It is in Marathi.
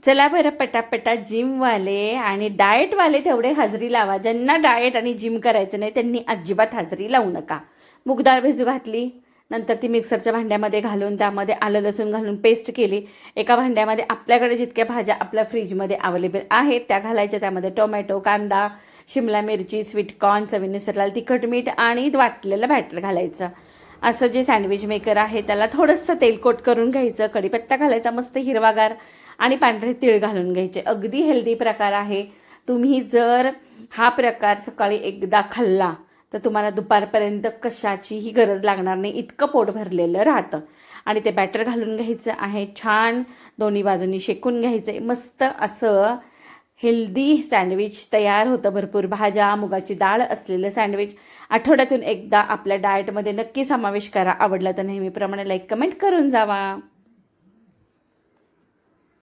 चला बरं पटापटा जिमवाले आणि डाएटवाले तेवढे हजेरी लावा. ज्यांना डाएट आणि जिम करायचं नाही त्यांनी अजिबात हजेरी लावू नका. मूग डाळ भिजू घातली, नंतर ती मिक्सरच्या भांड्यामध्ये घालून त्यामध्ये आलं लसूण घालून पेस्ट केली. एका भांड्यामध्ये आपल्याकडे जितक्या भाज्या आपल्या फ्रीजमध्ये अवेलेबल आहेत त्या घालायच्या. त्यामध्ये टोमॅटो, कांदा, शिमला मिरची, स्वीटकॉर्न, चवीनुसार लाल तिखट, मीठ आणि वाटलेलं बॅटर घालायचं. असं जे सँडविच मेकर आहे त्याला थोडंसं तेलकोट करून घ्यायचं. कढीपत्ता घालायचा मस्त हिरवागार आणि पांढरे तीळ घालून घ्यायचे. अगदी हेल्दी प्रकार आहे. तुम्ही जर हा प्रकार सकाळी एकदा खाल्ला तर तुम्हाला दुपारपर्यंत कशाचीही गरज लागणार नाही, इतकं पोट भरलेलं राहतं. आणि ते बॅटर घालून घ्यायचं आहे. छान दोन्ही बाजूनी शेकून घ्यायचं आहे. मस्त असं हेल्दी सँडविच तयार होतं. भरपूर भाज्या, मुगाची डाळ असलेलं सँडविच आठवड्यातून एकदा आपल्या डाएटमध्ये नक्की समावेश करा. आवडला तर नेहमीप्रमाणे लाईक कमेंट करून जावा.